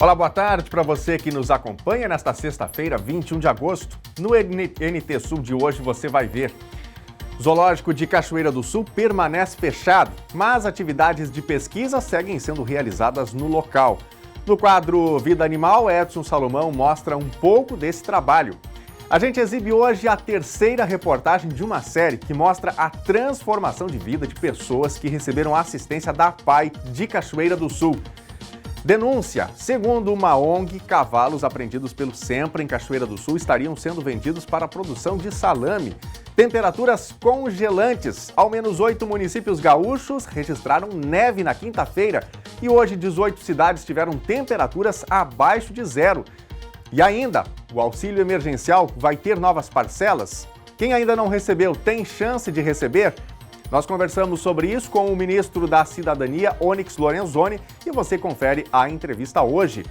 Olá, boa tarde para você que nos acompanha nesta sexta-feira, 21 de agosto. No NT Sul de hoje você vai ver. Zoológico de Cachoeira do Sul permanece fechado, mas atividades de pesquisa seguem sendo realizadas no local. No quadro Vida Animal, Edson Salomão mostra um pouco desse trabalho. A gente exibe hoje a terceira reportagem de uma série que mostra a transformação de vida de pessoas que receberam assistência da APAI de Cachoeira do Sul. Denúncia: segundo uma ONG, cavalos apreendidos pelo SEMPRA em Cachoeira do Sul estariam sendo vendidos para a produção de salame. Temperaturas congelantes. Ao menos 8 municípios gaúchos registraram neve na quinta-feira e hoje 18 cidades tiveram temperaturas abaixo de zero. E ainda, o auxílio emergencial vai ter novas parcelas? Quem ainda não recebeu tem chance de receber? Nós conversamos sobre isso com o ministro da Cidadania, Onyx Lorenzoni, e você confere a entrevista hoje.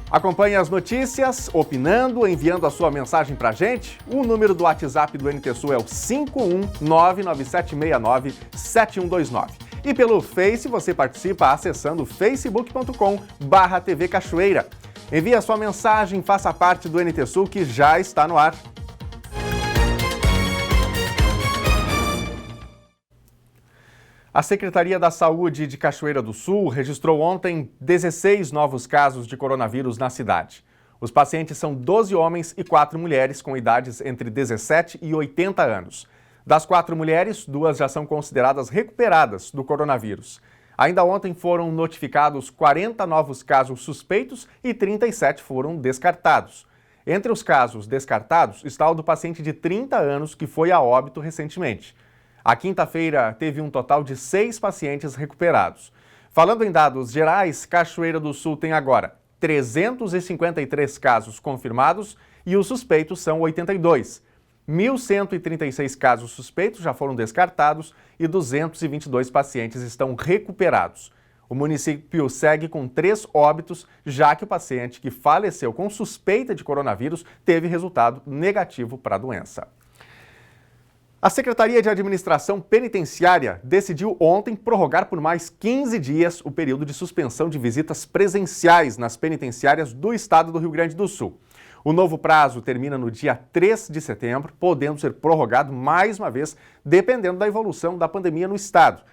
Acompanhe as notícias, opinando, enviando a sua mensagem para a gente. O número do WhatsApp do NT Sul é o 51997697129. E pelo Face você participa acessando facebook.com/TV Cachoeira. Envie a sua mensagem, faça parte do NT Sul que já está no ar. A Secretaria da Saúde de Cachoeira do Sul registrou ontem 16 novos casos de coronavírus na cidade. Os pacientes são 12 homens e 4 mulheres com idades entre 17 e 80 anos. Das 4 mulheres, 2 já são consideradas recuperadas do coronavírus. Ainda ontem foram notificados 40 novos casos suspeitos e 37 foram descartados. Entre os casos descartados está o do paciente de 30 anos que foi a óbito recentemente. A quinta-feira teve um total de 6 pacientes recuperados. Falando em dados gerais, Cachoeira do Sul tem agora 353 casos confirmados e os suspeitos são 82. 1.136 casos suspeitos já foram descartados e 222 pacientes estão recuperados. O município segue com 3 óbitos, já que o paciente que faleceu com suspeita de coronavírus teve resultado negativo para a doença. A Secretaria de Administração Penitenciária decidiu ontem prorrogar por mais 15 dias o período de suspensão de visitas presenciais nas penitenciárias do estado do Rio Grande do Sul. O novo prazo termina no dia 3 de setembro, podendo ser prorrogado mais uma vez, dependendo da evolução da pandemia no estado.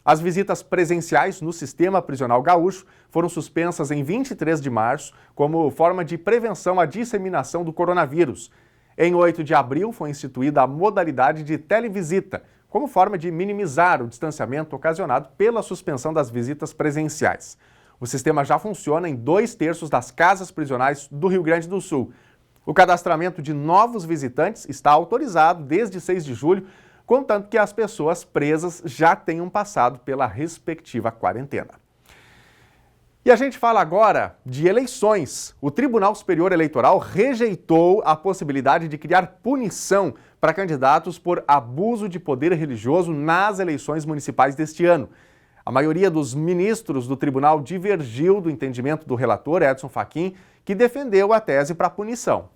As visitas presenciais no sistema prisional gaúcho foram suspensas em 23 de março como forma de prevenção à disseminação do coronavírus. Em 8 de abril foi instituída a modalidade de televisita, como forma de minimizar o distanciamento ocasionado pela suspensão das visitas presenciais. O sistema já funciona em 2/3 das casas prisionais do Rio Grande do Sul. O cadastramento de novos visitantes está autorizado desde 6 de julho, contanto que as pessoas presas já tenham passado pela respectiva quarentena. E a gente fala agora de eleições. O Tribunal Superior Eleitoral rejeitou a possibilidade de criar punição para candidatos por abuso de poder religioso nas eleições municipais deste ano. A maioria dos ministros do tribunal divergiu do entendimento do relator Edson Fachin, que defendeu a tese para punição.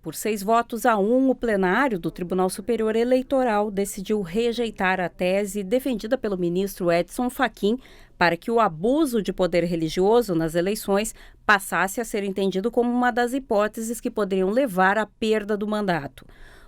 Por 6-1, o plenário do Tribunal Superior Eleitoral decidiu rejeitar a tese defendida pelo ministro Edson Fachin para que o abuso de poder religioso nas eleições passasse a ser entendido como uma das hipóteses que poderiam levar à perda do mandato.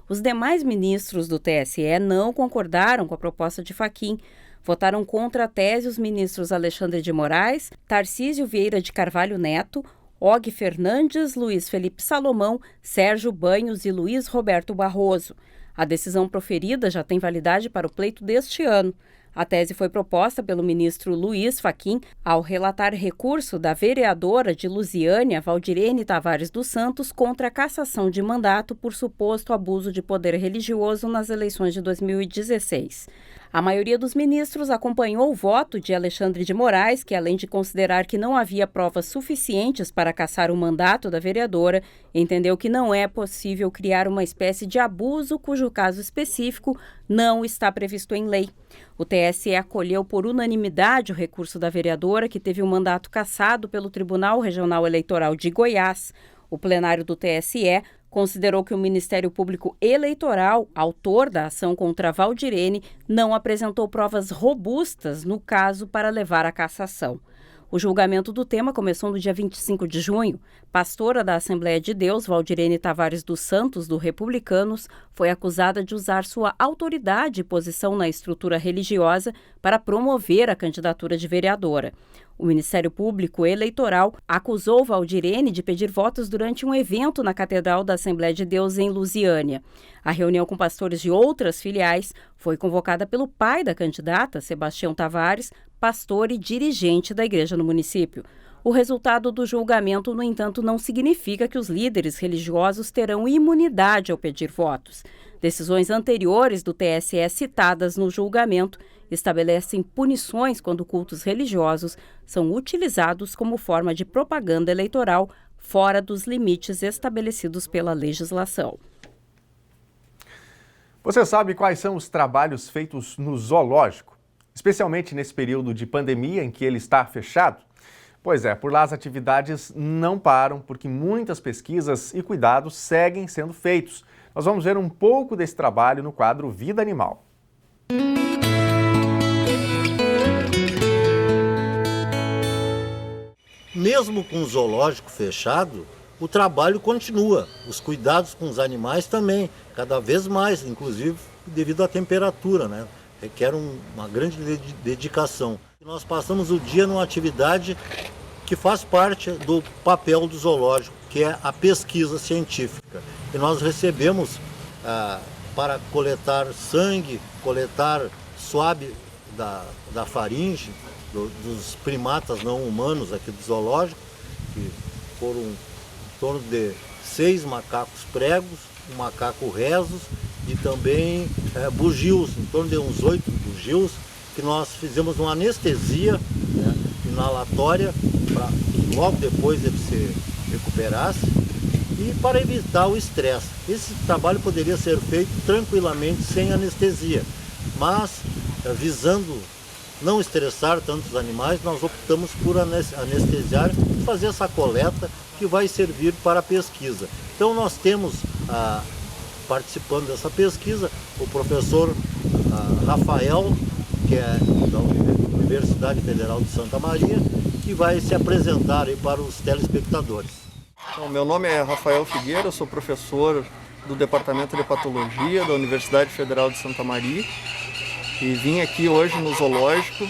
Os demais ministros do TSE não concordaram com a proposta de Fachin. Votaram contra a tese os ministros Alexandre de Moraes, Tarcísio Vieira de Carvalho Neto, Og Fernandes, Luiz Felipe Salomão, Sérgio Banhos e Luiz Roberto Barroso. A decisão proferida já tem validade para o pleito deste ano. A tese foi proposta pelo ministro Luiz Fachin ao relatar recurso da vereadora de Lusiânia, Valdirene Tavares dos Santos, contra a cassação de mandato por suposto abuso de poder religioso nas eleições de 2016. A maioria dos ministros acompanhou o voto de Alexandre de Moraes, que, além de considerar que não havia provas suficientes para cassar o mandato da vereadora, entendeu que não é possível criar uma espécie de abuso cujo caso específico não está previsto em lei. O TSE acolheu por unanimidade o recurso da vereadora, que teve o mandato cassado pelo Tribunal Regional Eleitoral de Goiás. O plenário do TSE considerou que o Ministério Público Eleitoral, autor da ação contra Valdirene, não apresentou provas robustas no caso para levar à cassação. O julgamento do tema começou no dia 25 de junho. Pastora da Assembleia de Deus, Valdirene Tavares dos Santos, do Republicanos, foi acusada de usar sua autoridade e posição na estrutura religiosa para promover a candidatura de vereadora. O Ministério Público Eleitoral acusou Valdirene de pedir votos durante um evento na Catedral da Assembleia de Deus em Lusiânia. A reunião com pastores de outras filiais foi convocada pelo pai da candidata, Sebastião Tavares, pastor e dirigente da igreja no município. O resultado do julgamento, no entanto, não significa que os líderes religiosos terão imunidade ao pedir votos. Decisões anteriores do TSE citadas no julgamento estabelecem punições quando cultos religiosos são utilizados como forma de propaganda eleitoral fora dos limites estabelecidos pela legislação. Você sabe quais são os trabalhos feitos no zoológico, especialmente nesse período de pandemia em que ele está fechado? Pois é, por lá as atividades não param porque muitas pesquisas e cuidados seguem sendo feitos. Nós vamos ver um pouco desse trabalho no quadro Vida Animal. Mesmo com o zoológico fechado, o trabalho continua. Os cuidados com os animais também, cada vez mais, inclusive devido à temperatura, né? Requer uma grande dedicação. Nós passamos o dia numa atividade que faz parte do papel do zoológico, que é a pesquisa científica. E nós recebemos para coletar sangue, coletar suave da faringe, dos primatas não humanos aqui do zoológico, que foram em torno de 6 macacos pregos, um macaco rhesus e também bugios, em torno de uns 8 bugios, que nós fizemos uma anestesia, né, inalatória, para logo depois ele se recuperasse e para evitar o estresse. Esse trabalho poderia ser feito tranquilamente sem anestesia, mas visando não estressar tantos animais, nós optamos por anestesiar e fazer essa coleta que vai servir para a pesquisa. Então nós temos, participando dessa pesquisa, o professor Rafael, que é da Universidade Federal de Santa Maria, que vai se apresentar aí para os telespectadores. Então, meu nome é Rafael Figueira, eu sou professor do Departamento de Patologia da Universidade Federal de Santa Maria e vim aqui hoje no zoológico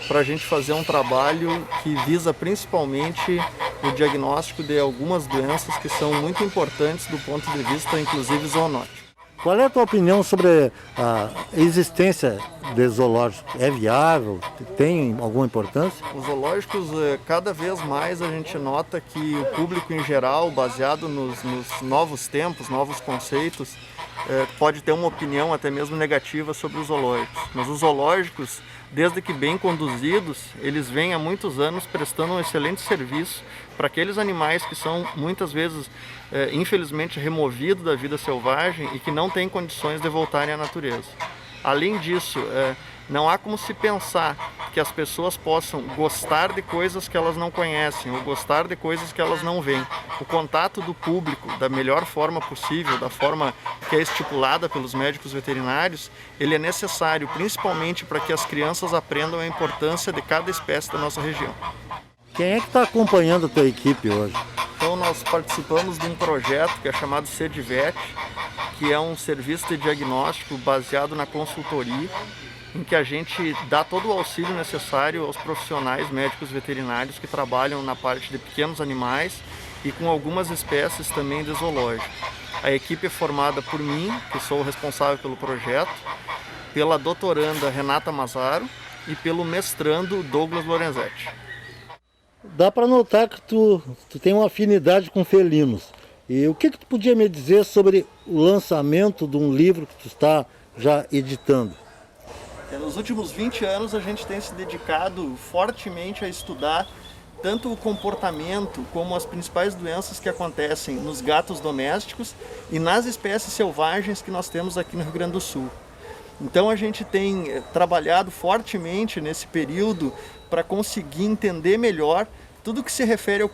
para a gente fazer um trabalho que visa principalmente o diagnóstico de algumas doenças que são muito importantes do ponto de vista, inclusive, zoonótico. Qual é a tua opinião sobre a existência de zoológicos? É viável? Tem alguma importância? Os zoológicos, cada vez mais a gente nota que o público em geral, baseado nos novos tempos, novos conceitos, pode ter uma opinião até mesmo negativa sobre os zoológicos. Mas os zoológicos, desde que bem conduzidos, eles vêm há muitos anos prestando um excelente serviço para aqueles animais que são muitas vezes, infelizmente, removidos da vida selvagem e que não têm condições de voltarem à natureza. Além disso, não há como se pensar que as pessoas possam gostar de coisas que elas não conhecem ou gostar de coisas que elas não veem. O contato do público da melhor forma possível, da forma que é estipulada pelos médicos veterinários, ele é necessário principalmente para que as crianças aprendam a importância de cada espécie da nossa região. Quem é que está acompanhando a tua equipe hoje? Então nós participamos de um projeto que é chamado CEDIVET, que é um serviço de diagnóstico baseado na consultoria, em que a gente dá todo o auxílio necessário aos profissionais médicos veterinários que trabalham na parte de pequenos animais e com algumas espécies também de zoológico. A equipe é formada por mim, que sou o responsável pelo projeto, pela doutoranda Renata Mazaro e pelo mestrando Douglas Lorenzetti. Dá para notar que tu tem uma afinidade com felinos. E o que tu podia me dizer sobre o lançamento de um livro que tu está já editando? Nos últimos 20 anos a gente tem se dedicado fortemente a estudar tanto o comportamento como as principais doenças que acontecem nos gatos domésticos e nas espécies selvagens que nós temos aqui no Rio Grande do Sul. Então a gente tem trabalhado fortemente nesse período para conseguir entender melhor tudo que se refere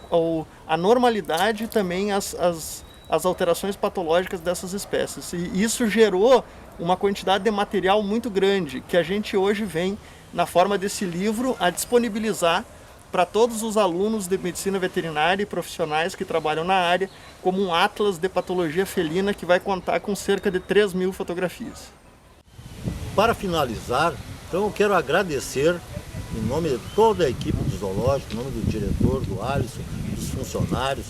à normalidade e também às alterações patológicas dessas espécies. E isso gerou uma quantidade de material muito grande que a gente hoje vem, na forma desse livro, a disponibilizar para todos os alunos de medicina veterinária e profissionais que trabalham na área, como um atlas de patologia felina que vai contar com cerca de 3.000 fotografias. Para finalizar, então eu quero agradecer, em nome de toda a equipe do zoológico, em nome do diretor, do Alisson, dos funcionários,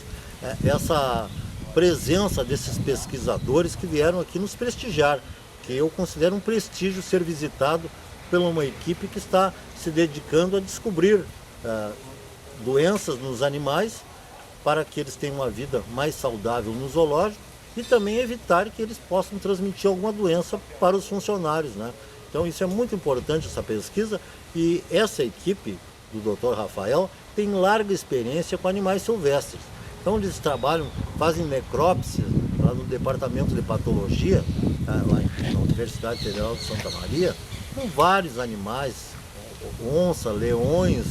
essa presença desses pesquisadores que vieram aqui nos prestigiar, que eu considero um prestígio ser visitado por uma equipe que está se dedicando a descobrir doenças nos animais para que eles tenham uma vida mais saudável no zoológico e também evitar que eles possam transmitir alguma doença para os funcionários, né? Então isso é muito importante, essa pesquisa, e essa equipe do Dr. Rafael tem larga experiência com animais silvestres. Então eles trabalham, fazem necrópsia lá no departamento de patologia, lá na Universidade Federal de Santa Maria, com vários animais, onça, leões,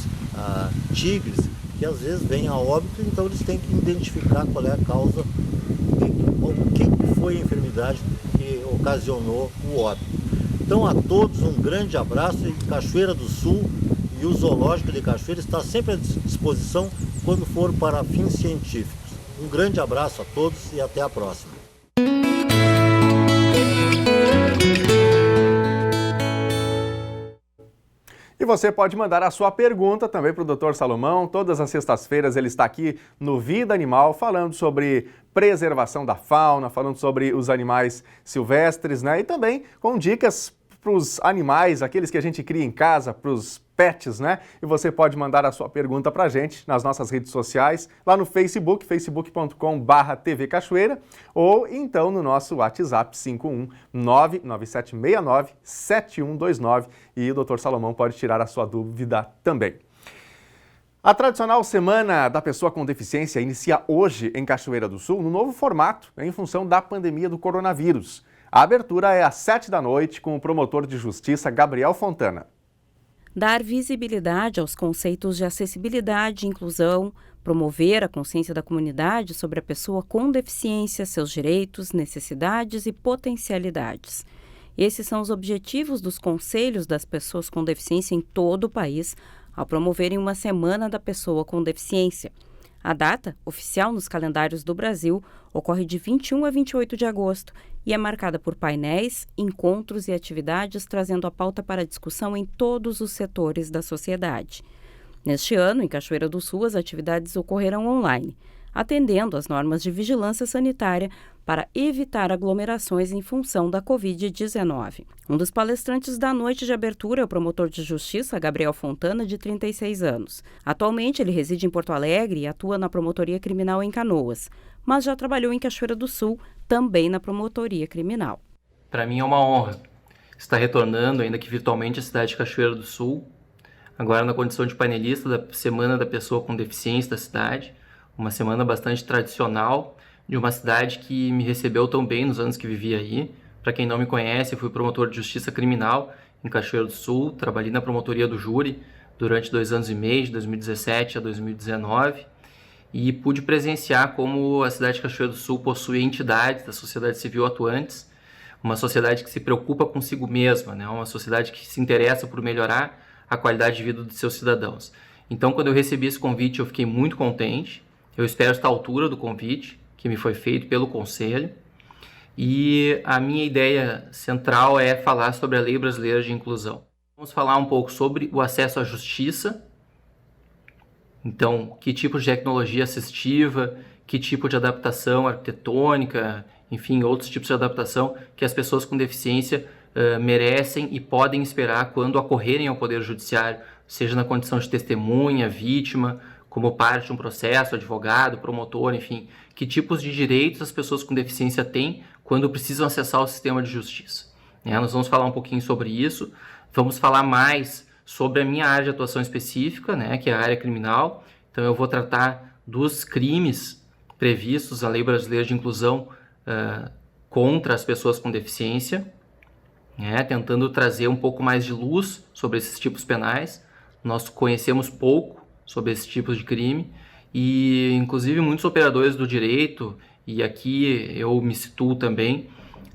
tigres, que às vezes vêm a óbito, então eles têm que identificar qual é a causa, o que foi a enfermidade que ocasionou o óbito. Então a todos um grande abraço, e Cachoeira do Sul e o Zoológico de Cachoeira está sempre à disposição quando for para fins científicos. Um grande abraço a todos e até a próxima. E você pode mandar a sua pergunta também para o Dr. Salomão. Todas as sextas-feiras ele está aqui no Vida Animal, falando sobre preservação da fauna, falando sobre os animais silvestres, né? E também com dicas para os animais, aqueles que a gente cria em casa, para os pets, né? E você pode mandar a sua pergunta para a gente nas nossas redes sociais, lá no Facebook, facebook.com/TV Cachoeira, ou então no nosso WhatsApp 51997697129, e o Dr. Salomão pode tirar a sua dúvida também. A tradicional Semana da Pessoa com Deficiência inicia hoje em Cachoeira do Sul, no novo formato, em função da pandemia do coronavírus. A abertura é às 7h com o promotor de justiça Gabriel Fontana. Dar visibilidade aos conceitos de acessibilidade e inclusão, promover a consciência da comunidade sobre a pessoa com deficiência, seus direitos, necessidades e potencialidades. Esses são os objetivos dos conselhos das pessoas com deficiência em todo o país, ao promoverem uma Semana da Pessoa com Deficiência. A data, oficial nos calendários do Brasil, ocorre de 21 a 28 de agosto e é marcada por painéis, encontros e atividades trazendo a pauta para discussão em todos os setores da sociedade. Neste ano, em Cachoeira do Sul, as atividades ocorrerão online, atendendo às normas de vigilância sanitária para evitar aglomerações em função da Covid-19. Um dos palestrantes da noite de abertura é o promotor de justiça, Gabriel Fontana, de 36 anos. Atualmente, ele reside em Porto Alegre e atua na Promotoria Criminal em Canoas, mas já trabalhou em Cachoeira do Sul, também na Promotoria Criminal. Para mim é uma honra estar retornando, ainda que virtualmente, à cidade de Cachoeira do Sul, agora na condição de painelista da Semana da Pessoa com Deficiência da cidade, uma semana bastante tradicional, de uma cidade que me recebeu tão bem nos anos que vivi aí. Para quem não me conhece, eu fui promotor de justiça criminal em Cachoeira do Sul, trabalhei na promotoria do júri durante 2 anos e meio, de 2017 a 2019, e pude presenciar como a cidade de Cachoeira do Sul possui entidades da sociedade civil atuantes, uma sociedade que se preocupa consigo mesma, né? Uma sociedade que se interessa por melhorar a qualidade de vida dos seus cidadãos. Então, quando eu recebi esse convite, eu fiquei muito contente. Eu espero estar à altura do convite que me foi feito pelo Conselho. E a minha ideia central é falar sobre a Lei Brasileira de Inclusão. Vamos falar um pouco sobre o acesso à justiça. Então, que tipo de tecnologia assistiva, que tipo de adaptação arquitetônica, enfim, outros tipos de adaptação que as pessoas com deficiência merecem e podem esperar quando acorrerem ao Poder Judiciário, seja na condição de testemunha, vítima, como parte de um processo, advogado, promotor, enfim, que tipos de direitos as pessoas com deficiência têm quando precisam acessar o sistema de justiça. Nós vamos falar um pouquinho sobre isso, vamos falar mais sobre a minha área de atuação específica, que é a área criminal. Então eu vou tratar dos crimes previstos na Lei Brasileira de Inclusão contra as pessoas com deficiência, tentando trazer um pouco mais de luz sobre esses tipos penais. Nós conhecemos pouco sobre esses tipos de crime e, inclusive, muitos operadores do direito, e aqui eu me situo também,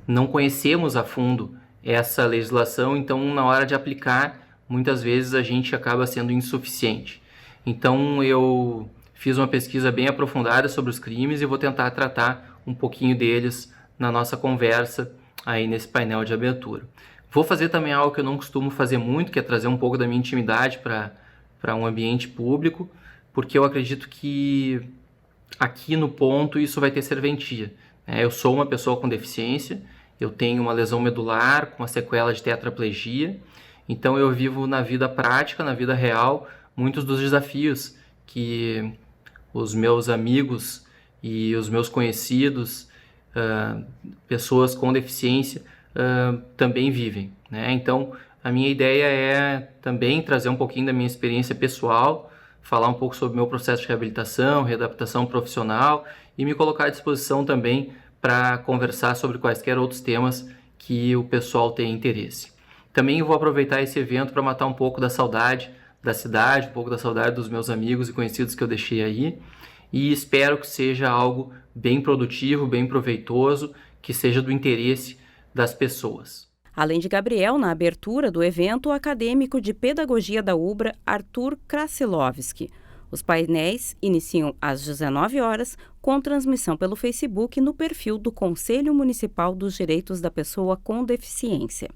não conhecemos a fundo essa legislação, então, na hora de aplicar, muitas vezes a gente acaba sendo insuficiente. Então eu fiz uma pesquisa bem aprofundada sobre os crimes e vou tentar tratar um pouquinho deles na nossa conversa aí nesse painel de abertura. Vou fazer também algo que eu não costumo fazer muito, que é trazer um pouco da minha intimidade para um ambiente público, porque eu acredito que aqui no ponto isso vai ter serventia. Eu sou uma pessoa com deficiência, eu tenho uma lesão medular com uma sequela de tetraplegia, então eu vivo na vida prática, na vida real, muitos dos desafios que os meus amigos e os meus conhecidos, pessoas com deficiência, também vivem, né? Então, a minha ideia é também trazer um pouquinho da minha experiência pessoal, falar um pouco sobre o meu processo de reabilitação, readaptação profissional e me colocar à disposição também para conversar sobre quaisquer outros temas que o pessoal tenha interesse. Também vou aproveitar esse evento para matar um pouco da saudade da cidade, um pouco da saudade dos meus amigos e conhecidos que eu deixei aí, e espero que seja algo bem produtivo, bem proveitoso, que seja do interesse das pessoas. Além de Gabriel, na abertura do evento, o acadêmico de pedagogia da UBRA, Arthur Krasilovski. Os painéis iniciam às 19 horas, com transmissão pelo Facebook no perfil do Conselho Municipal dos Direitos da Pessoa com Deficiência.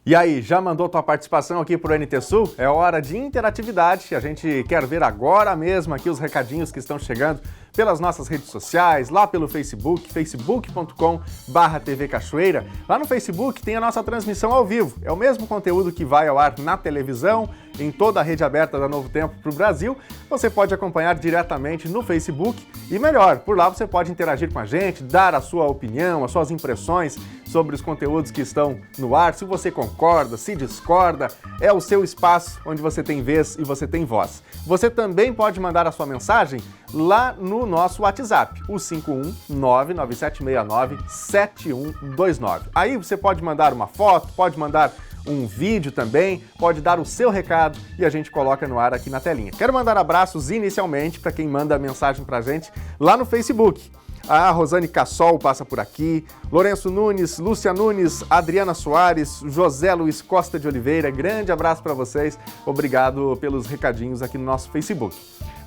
E aí, já mandou tua participação aqui para o NT Sul? É hora de interatividade. A gente quer ver agora mesmo aqui os recadinhos que estão chegando pelas nossas redes sociais, lá pelo Facebook, facebook.com/TV Cachoeira. Lá no Facebook tem a nossa transmissão ao vivo. É o mesmo conteúdo que vai ao ar na televisão, em toda a rede aberta da Novo Tempo para o Brasil. Você pode acompanhar diretamente no Facebook e melhor, por lá você pode interagir com a gente, dar a sua opinião, as suas impressões sobre os conteúdos que estão no ar, se você concorda, se discorda, é o seu espaço onde você tem vez e você tem voz. Você também pode mandar a sua mensagem lá no nosso WhatsApp, o 51997697129. Aí você pode mandar uma foto, pode mandar um vídeo também, pode dar o seu recado e a gente coloca no ar aqui na telinha. Quero mandar abraços inicialmente para quem manda mensagem pra gente lá no Facebook. A Rosane Cassol passa por aqui, Lourenço Nunes, Lúcia Nunes, Adriana Soares, José Luiz Costa de Oliveira, grande abraço para vocês, obrigado pelos recadinhos aqui no nosso Facebook.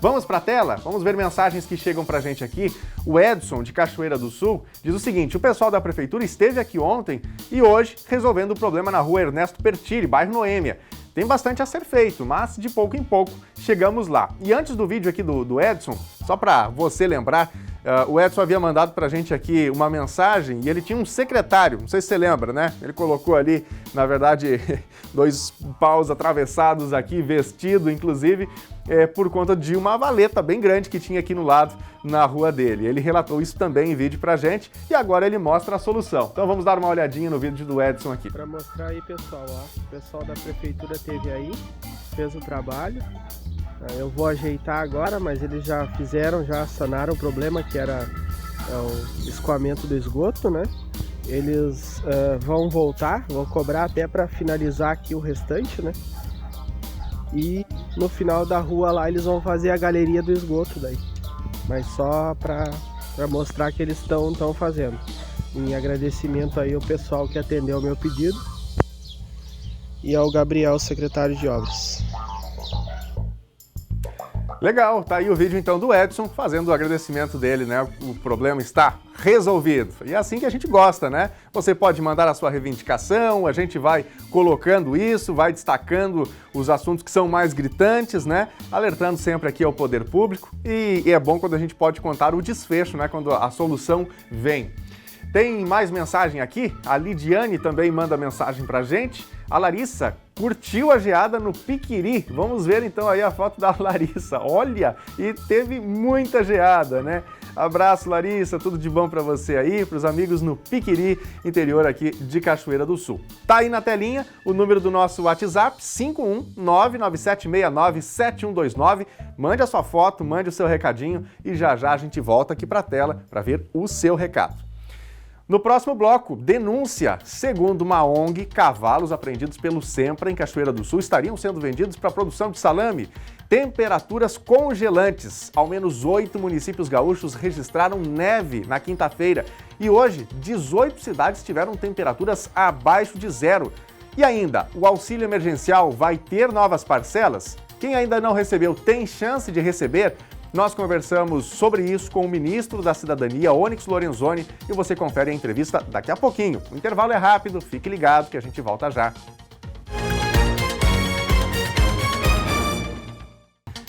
Vamos para a tela? Vamos ver mensagens que chegam para a gente aqui. O Edson, de Cachoeira do Sul, diz o seguinte: o pessoal da Prefeitura esteve aqui ontem e hoje resolvendo o problema na rua Ernesto Pertile, bairro Noêmia. Tem bastante a ser feito, mas de pouco em pouco chegamos lá. E antes do vídeo aqui do Edson, só para você lembrar, o Edson havia mandado pra gente aqui uma mensagem e ele tinha um secretário, não sei se você lembra, né? Ele colocou ali, na verdade, 2 paus atravessados aqui, vestido, inclusive, por conta de uma valeta bem grande que tinha aqui no lado, na rua dele. Ele relatou isso também em vídeo pra gente e agora ele mostra a solução. Então vamos dar uma olhadinha no vídeo do Edson aqui. Para mostrar aí, pessoal, ó, o pessoal da Prefeitura esteve aí, fez o trabalho. Eu vou ajeitar agora, mas eles já fizeram, já sanaram o problema que era o escoamento do esgoto, né? Eles vão voltar, vão cobrar até para finalizar aqui o restante, né? E no final da rua lá eles vão fazer a galeria do esgoto daí. Mas só para mostrar que eles estão fazendo. Em agradecimento aí ao pessoal que atendeu o meu pedido e ao Gabriel, secretário de obras. Legal, tá aí o vídeo então do Edson fazendo o agradecimento dele, né? O problema está resolvido. E é assim que a gente gosta, né? Você pode mandar a sua reivindicação, a gente vai colocando isso, vai destacando os assuntos que são mais gritantes, né? Alertando sempre aqui ao poder público. E é bom quando a gente pode contar o desfecho, né? Quando a solução vem. Tem mais mensagem aqui? A Lidiane também manda mensagem pra gente. A Larissa curtiu a geada no Piquiri. Vamos ver então aí a foto da Larissa. Olha, e teve muita geada, né? Abraço, Larissa, tudo de bom pra você aí, pros amigos no Piquiri, interior aqui de Cachoeira do Sul. Tá aí na telinha o número do nosso WhatsApp, 51997697129. Mande a sua foto, mande o seu recadinho e já já a gente volta aqui pra tela pra ver o seu recado. No próximo bloco, denúncia. Segundo uma ONG, cavalos apreendidos pelo SEMPRA em Cachoeira do Sul estariam sendo vendidos para a produção de salame. Temperaturas congelantes. Ao menos 8 municípios gaúchos registraram neve na quinta-feira. E hoje, 18 cidades tiveram temperaturas abaixo de zero. E ainda, o auxílio emergencial vai ter novas parcelas? Quem ainda não recebeu tem chance de receber? Nós conversamos sobre isso com o ministro da Cidadania, Onyx Lorenzoni, e você confere a entrevista daqui a pouquinho. O intervalo é rápido, fique ligado que a gente volta já.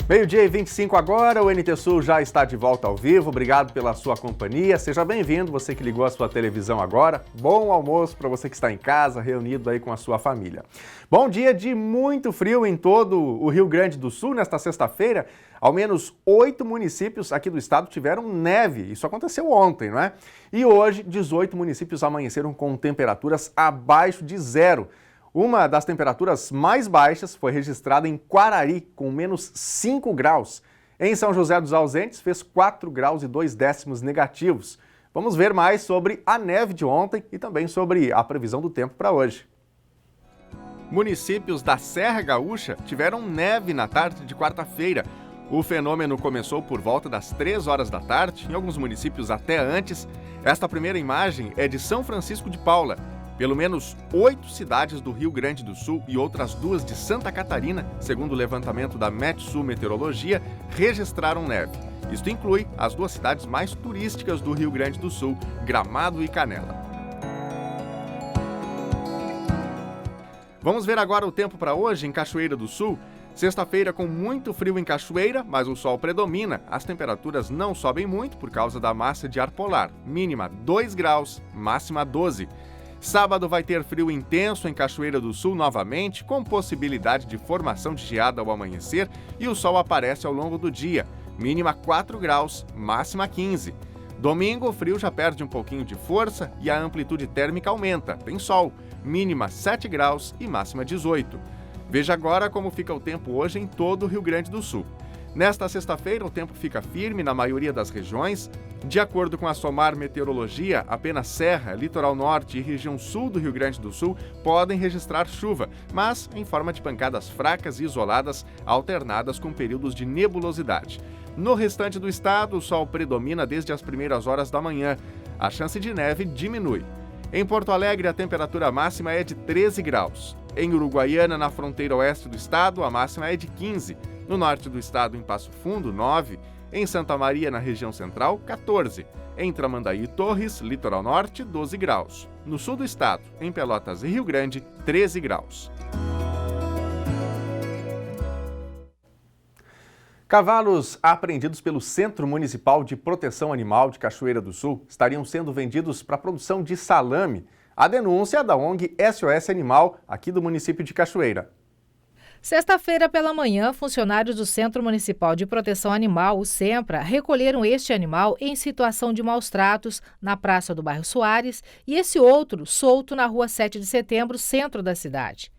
Meio-dia e 25 agora, o NT Sul já está de volta ao vivo. Obrigado pela sua companhia. Seja bem-vindo, você que ligou a sua televisão agora. Bom almoço para você que está em casa, reunido aí com a sua família. Bom dia de muito frio em todo o Rio Grande do Sul nesta sexta-feira. Ao menos 8 municípios aqui do estado tiveram neve. Isso aconteceu ontem, não é? E hoje, 18 municípios amanheceram com temperaturas abaixo de zero. Uma das temperaturas mais baixas foi registrada em Quaraí, com menos 5 graus. Em São José dos Ausentes, fez 4 graus e 2 décimos negativos. Vamos ver mais sobre a neve de ontem e também sobre a previsão do tempo para hoje. Municípios da Serra Gaúcha tiveram neve na tarde de quarta-feira. O fenômeno começou por volta das 3 horas da tarde, em alguns municípios até antes. Esta primeira imagem é de São Francisco de Paula. Pelo menos 8 cidades do Rio Grande do Sul e outras 2 de Santa Catarina, segundo o levantamento da Metsul Meteorologia, registraram neve. Isto inclui as 2 cidades mais turísticas do Rio Grande do Sul, Gramado e Canela. Vamos ver agora o tempo para hoje em Cachoeira do Sul. Sexta-feira com muito frio em Cachoeira, mas o sol predomina. As temperaturas não sobem muito por causa da massa de ar polar. Mínima 2 graus, máxima 12. Sábado vai ter frio intenso em Cachoeira do Sul novamente, com possibilidade de formação de geada ao amanhecer, e o sol aparece ao longo do dia. Mínima 4 graus, máxima 15. Domingo o frio já perde um pouquinho de força e a amplitude térmica aumenta. Tem sol, mínima 7 graus e máxima 18. Veja agora como fica o tempo hoje em todo o Rio Grande do Sul. Nesta sexta-feira, o tempo fica firme na maioria das regiões. De acordo com a SOMAR Meteorologia, apenas Serra, Litoral Norte e região sul do Rio Grande do Sul podem registrar chuva, mas em forma de pancadas fracas e isoladas, alternadas com períodos de nebulosidade. No restante do estado, o sol predomina desde as primeiras horas da manhã. A chance de neve diminui. Em Porto Alegre, a temperatura máxima é de 13 graus. Em Uruguaiana, na fronteira oeste do estado, a máxima é de 15. No norte do estado, em Passo Fundo, 9. Em Santa Maria, na região central, 14. Em Tramandaí e Torres, litoral norte, 12 graus. No sul do estado, em Pelotas e Rio Grande, 13 graus. Cavalos apreendidos pelo Centro Municipal de Proteção Animal de Cachoeira do Sul estariam sendo vendidos para a produção de salame. A denúncia é da ONG SOS Animal, aqui do município de Cachoeira. Sexta-feira pela manhã, funcionários do Centro Municipal de Proteção Animal, o SEMPRA, recolheram este animal em situação de maus tratos na Praça do Bairro Soares e esse outro solto na Rua 7 de Setembro, centro da cidade.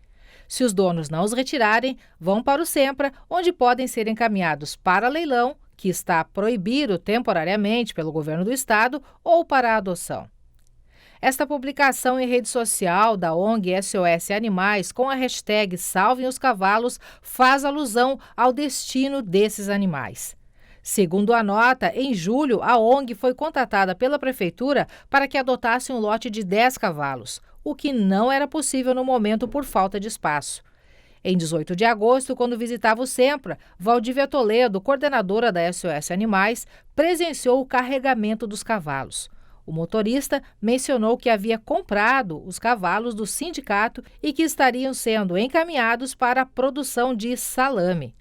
Se os donos não os retirarem, vão para o SEMPRA, onde podem ser encaminhados para leilão, que está proibido temporariamente pelo governo do estado, ou para a adoção. Esta publicação em rede social da ONG SOS Animais com a hashtag Salvem os Cavalos faz alusão ao destino desses animais. Segundo a nota, em julho, a ONG foi contatada pela prefeitura para que adotasse um lote de 10 cavalos, o que não era possível no momento por falta de espaço. Em 18 de agosto, quando visitava o SEMPRA, Valdívia Toledo, coordenadora da SOS Animais, presenciou o carregamento dos cavalos. O motorista mencionou que havia comprado os cavalos do sindicato e que estariam sendo encaminhados para a produção de salame.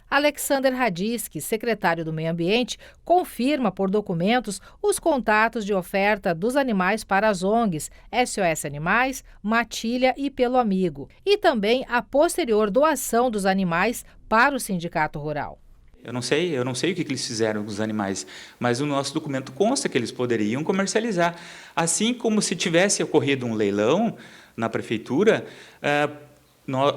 Alexander Radiski, secretário do Meio Ambiente, confirma por documentos os contatos de oferta dos animais para as ONGs SOS Animais, Matilha e Pelo Amigo, e também a posterior doação dos animais para o Sindicato Rural. Eu não sei o que eles fizeram com os animais, mas o nosso documento consta que eles poderiam comercializar. Assim como se tivesse ocorrido um leilão na prefeitura,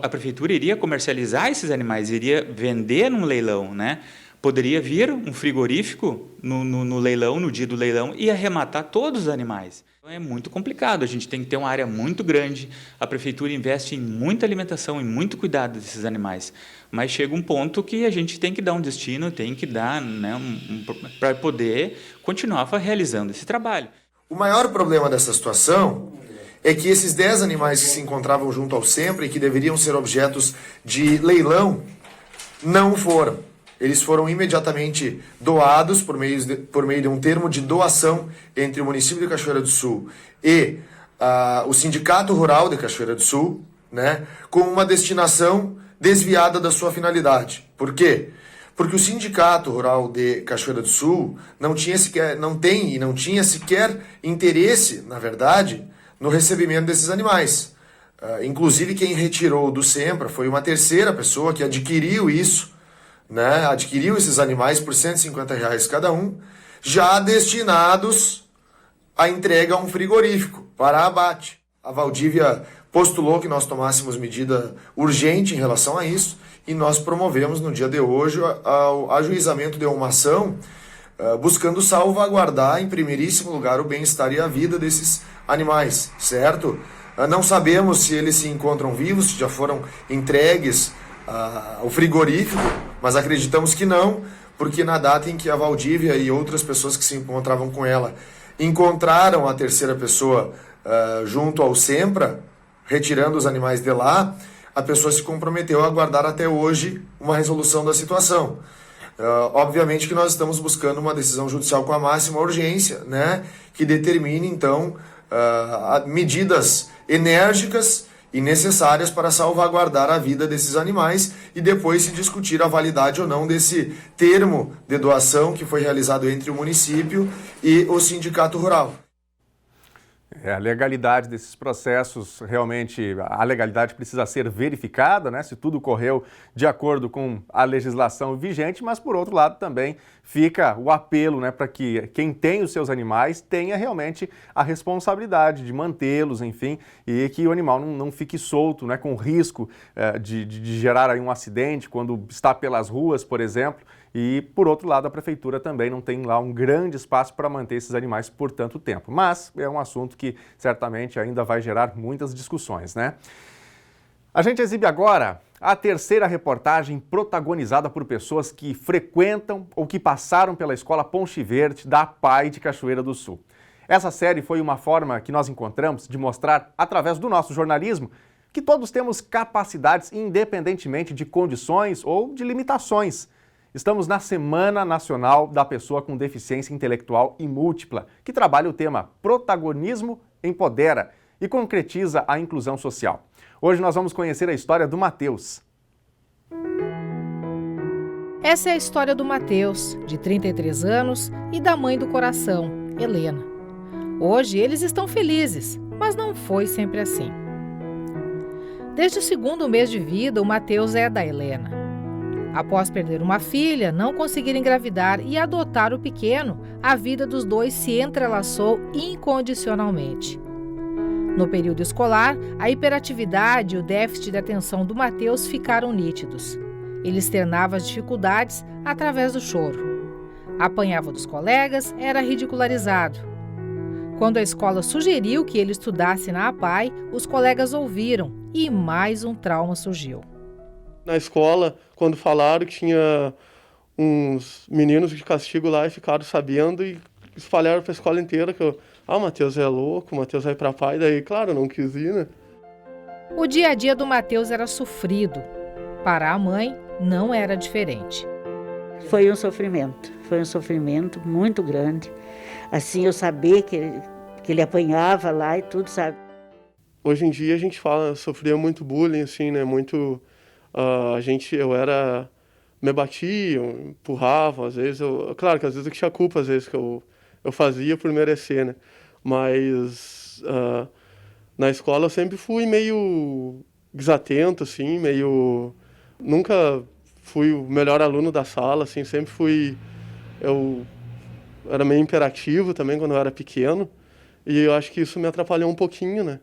a prefeitura iria comercializar esses animais, iria vender num leilão, né? Poderia vir um frigorífico no leilão, no dia do leilão, e arrematar todos os animais. É muito complicado, a gente tem que ter uma área muito grande, a prefeitura investe em muita alimentação e muito cuidado desses animais, mas chega um ponto que a gente tem que dar um destino, tem que dar, né, para poder continuar realizando esse trabalho. O maior problema dessa situação é que esses 10 animais que se encontravam junto ao SEMPRA e que deveriam ser objetos de leilão não foram. Eles foram imediatamente doados por meio de um termo de doação entre o município de Cachoeira do Sul e o Sindicato Rural de Cachoeira do Sul, né, com uma destinação desviada da sua finalidade. Por quê? Porque o Sindicato Rural de Cachoeira do Sul não tinha sequer interesse, na verdade, no recebimento desses animais. Inclusive, quem retirou do SEMPRA foi uma terceira pessoa que adquiriu isso, né? Adquiriu esses animais por R$150 cada um, já destinados à entrega a um frigorífico para abate. A Valdívia postulou que nós tomássemos medida urgente em relação a isso e nós promovemos no dia de hoje o ajuizamento de uma ação buscando salvaguardar em primeiríssimo lugar o bem-estar e a vida desses animais, certo? Não sabemos se eles se encontram vivos, se já foram entregues ao frigorífico, mas acreditamos que não, porque na data em que a Valdívia e outras pessoas que se encontravam com ela encontraram a terceira pessoa junto ao SEMPRA, retirando os animais de lá, a pessoa se comprometeu a aguardar até hoje uma resolução da situação. Obviamente que nós estamos buscando uma decisão judicial com a máxima urgência, né, que determine, então, medidas enérgicas e necessárias para salvaguardar a vida desses animais e depois se discutir a validade ou não desse termo de doação que foi realizado entre o município e o Sindicato Rural. A legalidade desses processos, realmente, a legalidade precisa ser verificada, né? Se tudo correu de acordo com a legislação vigente, mas, por outro lado, também fica o apelo, né, para que quem tem os seus animais tenha realmente a responsabilidade de mantê-los, enfim, e que o animal não fique solto, né, com risco de gerar aí um acidente quando está pelas ruas, por exemplo. E, por outro lado, a prefeitura também não tem lá um grande espaço para manter esses animais por tanto tempo. Mas é um assunto que certamente ainda vai gerar muitas discussões, né? A gente exibe agora a terceira reportagem protagonizada por pessoas que frequentam ou que passaram pela Escola Ponche Verde da APAE de Cachoeira do Sul. Essa série foi uma forma que nós encontramos de mostrar, através do nosso jornalismo, que todos temos capacidades independentemente de condições ou de limitações. Estamos na Semana Nacional da Pessoa com Deficiência Intelectual e Múltipla, que trabalha o tema Protagonismo Empodera e concretiza a inclusão social. Hoje nós vamos conhecer a história do Matheus. Essa é a história do Matheus, de 33 anos, e da mãe do coração, Helena. Hoje eles estão felizes, mas não foi sempre assim. Desde o segundo mês de vida, o Matheus é da Helena. Após perder uma filha, não conseguir engravidar e adotar o pequeno, a vida dos dois se entrelaçou incondicionalmente. No período escolar, a hiperatividade e o déficit de atenção do Matheus ficaram nítidos. Ele externava as dificuldades através do choro. Apanhava dos colegas, era ridicularizado. Quando a escola sugeriu que ele estudasse na APAE, os colegas ouviram e mais um trauma surgiu. Na escola, quando falaram que tinha uns meninos de castigo lá e ficaram sabendo e espalharam para a escola inteira que o Matheus é louco, o Matheus vai para a APAE, daí, claro, não quis ir, né? O dia a dia do Matheus era sofrido. Para a mãe, não era diferente. Foi um sofrimento muito grande. Assim, eu sabia que ele apanhava lá e tudo, sabe? Hoje em dia a gente fala, sofria muito bullying, assim, né, muito... me batia, empurrava, às vezes claro que às vezes eu tinha culpa, às vezes que eu fazia por merecer, né? Mas na escola eu sempre fui meio desatento, assim, nunca fui o melhor aluno da sala, assim, eu era meio imperativo também quando eu era pequeno, e eu acho que isso me atrapalhou um pouquinho, né?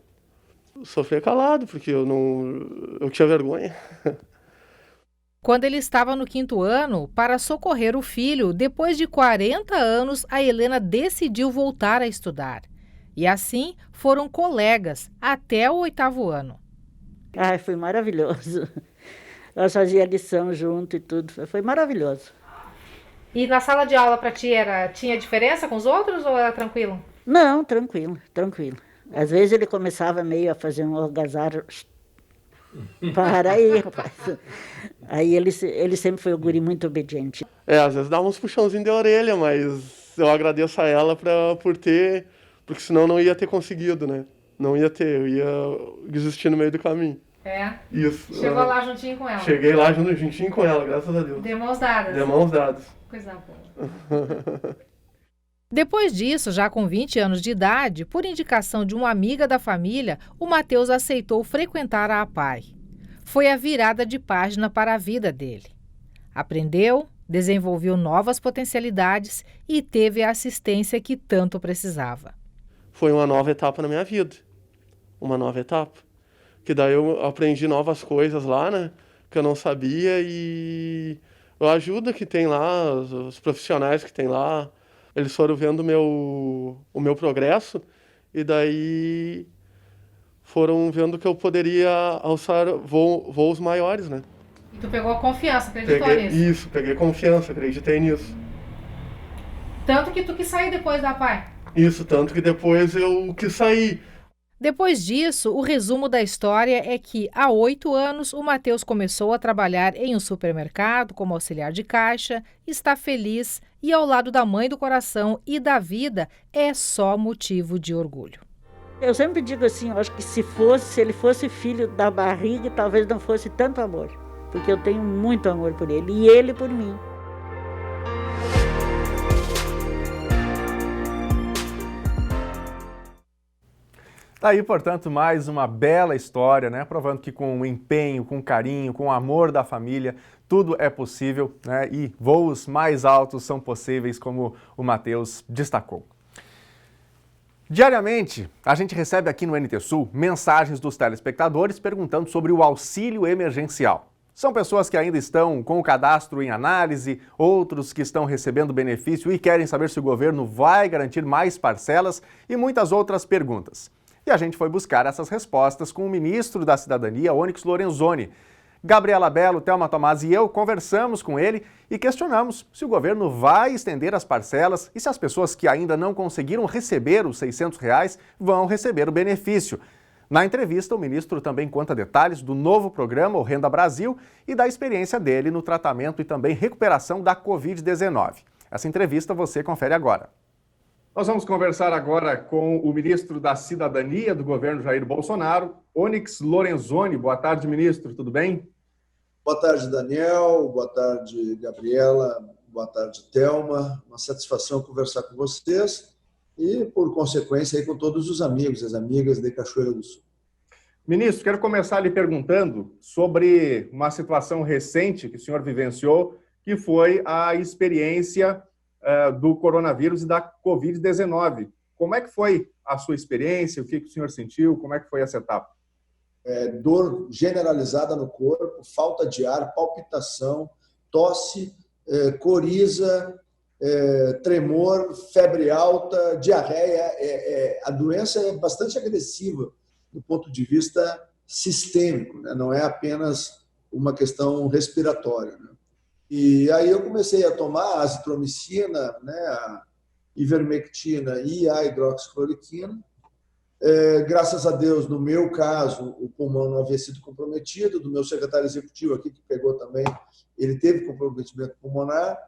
Sofria calado, porque eu tinha vergonha. Quando ele estava no 5º ano, para socorrer o filho, depois de 40 anos, a Helena decidiu voltar a estudar. E assim foram colegas até o 8º ano. Foi maravilhoso. Nós fazíamos lição junto e tudo, foi maravilhoso. E na sala de aula para ti tinha diferença com os outros ou era tranquilo? Não, tranquilo. Às vezes ele começava meio a fazer um algazarra, Para aí, rapaz. Aí ele sempre foi um guri muito obediente. Às vezes dá uns puxãozinhos de orelha, mas eu agradeço a ela porque senão não ia ter conseguido, né? Não ia ter, eu ia desistir no meio do caminho. Isso. Chegou lá juntinho com ela? Cheguei lá juntinho com ela, graças a Deus. De mãos dadas? De mãos dadas. Coisa boa. Depois disso, já com 20 anos de idade, por indicação de uma amiga da família, o Matheus aceitou frequentar a APAE. Foi a virada de página para a vida dele. Aprendeu, desenvolveu novas potencialidades e teve a assistência que tanto precisava. Foi uma nova etapa na minha vida. Uma nova etapa. Que daí eu aprendi novas coisas lá, né? Que eu não sabia e a ajuda que tem lá, os profissionais que tem lá, eles foram vendo o meu progresso e daí foram vendo que eu poderia alçar voos maiores, né? E tu pegou a confiança, acreditou nisso? Isso, peguei confiança, acreditei nisso. Tanto que tu quis sair depois da APAE? Isso, tanto que depois eu quis sair. Depois disso, o resumo da história é que, há 8 anos, o Matheus começou a trabalhar em um supermercado como auxiliar de caixa, está feliz e, ao lado da mãe do coração e da vida, é só motivo de orgulho. Eu sempre digo assim, eu acho que se ele fosse filho da barriga, talvez não fosse tanto amor, porque eu tenho muito amor por ele e ele por mim. Tá aí, portanto, mais uma bela história, né? Provando que com empenho, com carinho, com amor da família, tudo é possível, né? E voos mais altos são possíveis, como o Matheus destacou. Diariamente, a gente recebe aqui no NT Sul mensagens dos telespectadores perguntando sobre o auxílio emergencial. São pessoas que ainda estão com o cadastro em análise, outros que estão recebendo benefício e querem saber se o governo vai garantir mais parcelas e muitas outras perguntas. E a gente foi buscar essas respostas com o ministro da Cidadania, Onyx Lorenzoni. Gabriela Bello, Thelma Tomás e eu conversamos com ele e questionamos se o governo vai estender as parcelas e se as pessoas que ainda não conseguiram receber os R$600 vão receber o benefício. Na entrevista, o ministro também conta detalhes do novo programa, o Renda Brasil, e da experiência dele no tratamento e também recuperação da Covid-19. Essa entrevista você confere agora. Nós vamos conversar agora com o ministro da Cidadania do governo Jair Bolsonaro, Onyx Lorenzoni. Boa tarde, ministro. Tudo bem? Boa tarde, Daniel. Boa tarde, Gabriela. Boa tarde, Thelma. Uma satisfação conversar com vocês e, por consequência, aí com todos os amigos e as amigas de Cachoeira do Sul. Ministro, quero começar lhe perguntando sobre uma situação recente que o senhor vivenciou, que foi a experiência do coronavírus e da Covid-19. Como é que foi a sua experiência? O que o senhor sentiu? Como é que foi essa etapa? Dor generalizada no corpo, falta de ar, palpitação, tosse, coriza, tremor, febre alta, diarreia. A doença é bastante agressiva do ponto de vista sistêmico, né? Não é apenas uma questão respiratória, né? E aí eu comecei a tomar a azitromicina, né, a ivermectina e a hidroxicloroquina. Graças a Deus, no meu caso, o pulmão não havia sido comprometido, do meu secretário executivo aqui, que pegou também, ele teve comprometimento pulmonar.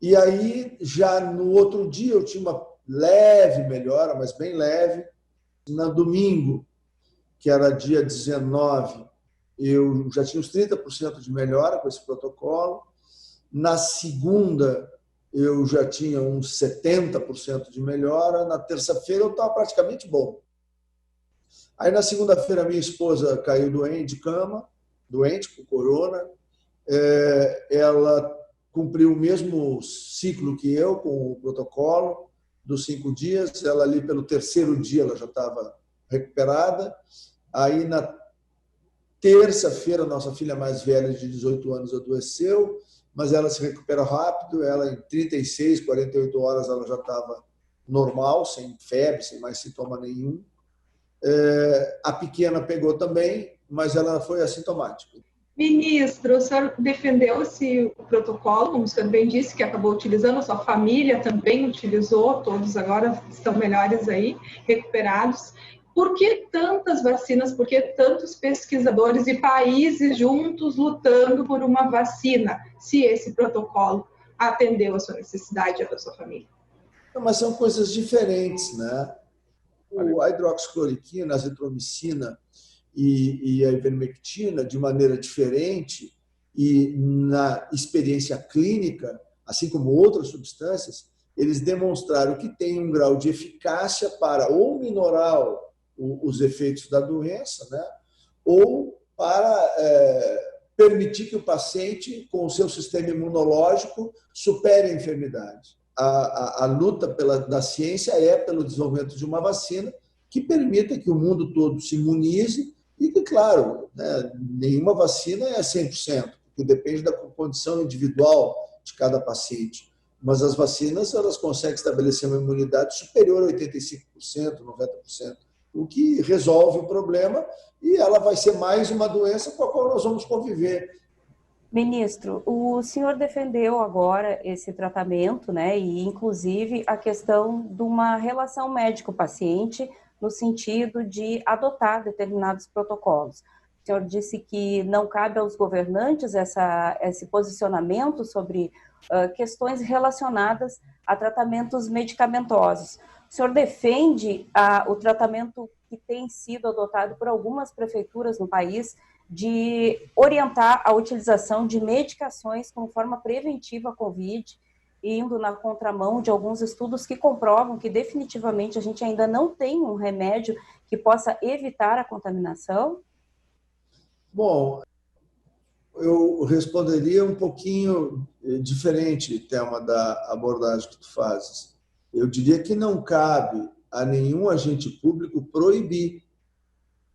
E aí, já no outro dia, eu tinha uma leve melhora, mas bem leve. No domingo, que era dia 19, eu já tinha uns 30% de melhora com esse protocolo. Na segunda, eu já tinha uns 70% de melhora. Na terça-feira, eu estava praticamente bom. Aí, na segunda-feira, minha esposa caiu doente de cama, doente com corona. Ela cumpriu o mesmo ciclo que eu, com o protocolo dos 5 dias. Ela, ali pelo 3º dia, ela já estava recuperada. Aí, na terça-feira, nossa filha mais velha, de 18 anos, adoeceu, mas ela se recupera rápido. Ela, em 36, 48 horas, ela já estava normal, sem febre, sem mais sintoma nenhum. A pequena pegou também, mas ela foi assintomática. Ministro, o senhor defendeu esse protocolo, como o senhor bem disse, que acabou utilizando, a sua família também utilizou, todos agora estão melhores aí, recuperados. Por que tantas vacinas? Por que tantos pesquisadores e países juntos lutando por uma vacina, se esse protocolo atendeu a sua necessidade e a da sua família? Não, mas são coisas diferentes, né? A hidroxicloroquina, a azitromicina e a ivermectina, de maneira diferente, e na experiência clínica, assim como outras substâncias, eles demonstraram que tem um grau de eficácia para ou minorar os efeitos da doença, né? Ou para permitir que o paciente, com o seu sistema imunológico, supere a enfermidade. A luta da ciência é pelo desenvolvimento de uma vacina que permita que o mundo todo se imunize e que, claro, né, nenhuma vacina é 100%, porque depende da condição individual de cada paciente. Mas as vacinas, elas conseguem estabelecer uma imunidade superior a 85%, 90%, o que resolve o problema e ela vai ser mais uma doença com a qual nós vamos conviver. Ministro, o senhor defendeu agora esse tratamento, né, e inclusive a questão de uma relação médico-paciente no sentido de adotar determinados protocolos. O senhor disse que não cabe aos governantes esse posicionamento sobre questões relacionadas a tratamentos medicamentosos. O senhor defende o tratamento que tem sido adotado por algumas prefeituras no país de orientar a utilização de medicações como forma preventiva à Covid, indo na contramão de alguns estudos que comprovam que definitivamente a gente ainda não tem um remédio que possa evitar a contaminação? Bom, eu responderia um pouquinho diferente, Thelma, da abordagem que tu fazes. Eu diria que não cabe a nenhum agente público proibir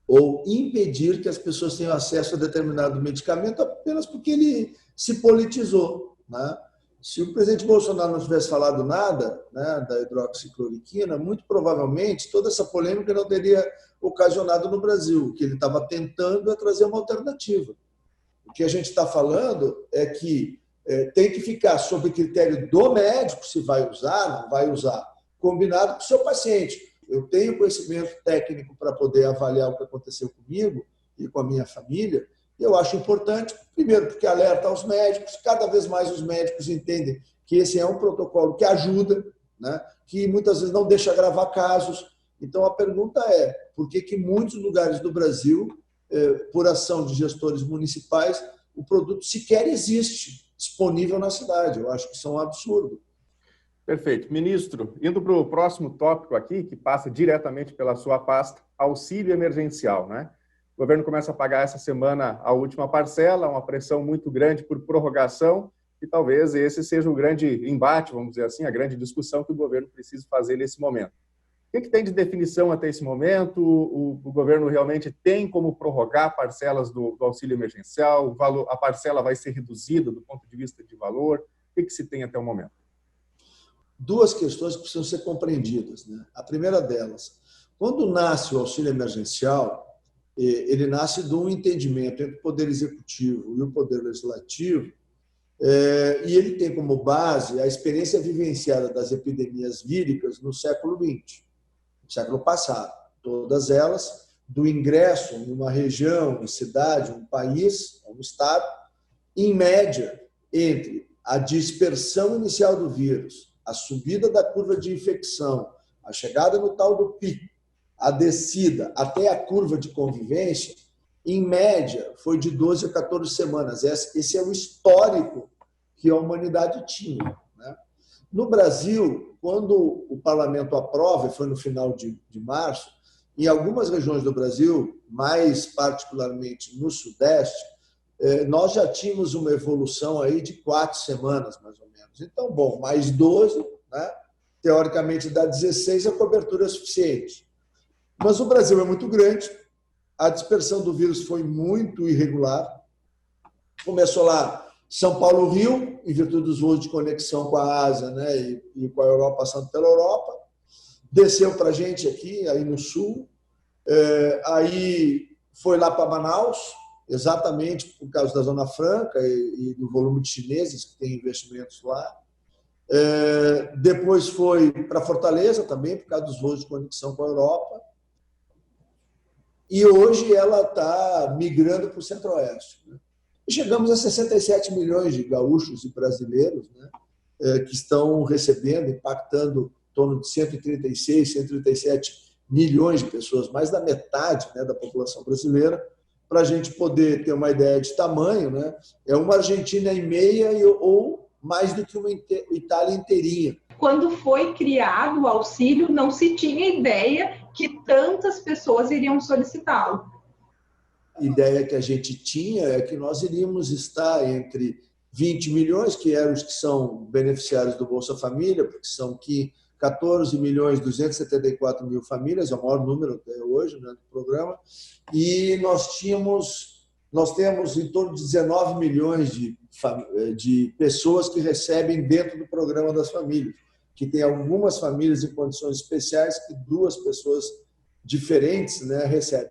ou impedir que as pessoas tenham acesso a determinado medicamento apenas porque ele se politizou, né? Se o presidente Bolsonaro não tivesse falado nada, né, da hidroxicloroquina, muito provavelmente toda essa polêmica não teria ocasionado no Brasil. O que ele estava tentando é trazer uma alternativa. O que a gente está falando é que tem que ficar sob critério do médico se vai usar, não vai usar, combinado com o seu paciente. Eu tenho conhecimento técnico para poder avaliar o que aconteceu comigo e com a minha família. E eu acho importante, primeiro, porque alerta aos médicos, cada vez mais os médicos entendem que esse é um protocolo que ajuda, né, que muitas vezes não deixa gravar casos. Então, a pergunta é, por que em muitos lugares do Brasil, por ação de gestores municipais, o produto sequer existe disponível na cidade? Eu acho que isso é um absurdo. Perfeito. Ministro, indo para o próximo tópico aqui, que passa diretamente pela sua pasta, auxílio emergencial, né? O governo começa a pagar essa semana a última parcela, uma pressão muito grande por prorrogação, e talvez esse seja o grande embate, vamos dizer assim, a grande discussão que o governo precisa fazer nesse momento. O que tem de definição até esse momento? O governo realmente tem como prorrogar parcelas do auxílio emergencial? A parcela vai ser reduzida do ponto de vista de valor? O que se tem até o momento? Duas questões que precisam ser compreendidas, né? A primeira delas, quando nasce o auxílio emergencial, ele nasce de um entendimento entre o Poder Executivo e o Poder Legislativo, e ele tem como base a experiência vivenciada das epidemias víricas no século XX, no século passado. Todas elas, do ingresso em uma região, uma cidade, um país, um estado, em média, entre a dispersão inicial do vírus, a subida da curva de infecção, a chegada no tal do pico, a descida até a curva de convivência, em média, foi de 12 a 14 semanas. Esse é o histórico que a humanidade tinha, né? No Brasil, quando o parlamento aprova, e foi no final de março, em algumas regiões do Brasil, mais particularmente no Sudeste, nós já tínhamos uma evolução aí de 4 semanas, mais ou menos. Então, bom, mais 12, né? Teoricamente dá 16, a cobertura é suficiente. Mas o Brasil é muito grande, a dispersão do vírus foi muito irregular. Começou lá São Paulo, Rio, em virtude dos voos de conexão com a Ásia, né, e com a Europa, passando pela Europa. Desceu para a gente aqui, aí no sul. Aí foi lá para Manaus, exatamente por causa da Zona Franca e do volume de chineses que tem investimentos lá. Depois foi para Fortaleza também, por causa dos voos de conexão com a Europa. e hoje ela está migrando para o Centro-Oeste. Né? E chegamos a 67 milhões de gaúchos e brasileiros, né, que estão recebendo, impactando em torno de 136, 137 milhões de pessoas, mais da metade, né, da população brasileira. Para a gente poder ter uma ideia de tamanho, né, é uma Argentina e meia ou mais do que uma Itália inteirinha. Quando foi criado o auxílio, não se tinha ideia que tantas pessoas iriam solicitá-lo. A ideia que a gente tinha é que nós iríamos estar entre 20 milhões, que eram os que são beneficiários do Bolsa Família, porque são que 14.274.000 famílias, é o maior número até hoje, né, do programa, e nós temos em torno de 19 milhões de pessoas que recebem dentro do programa das famílias, que tem algumas famílias em condições especiais que 2 pessoas diferentes, né, recebem.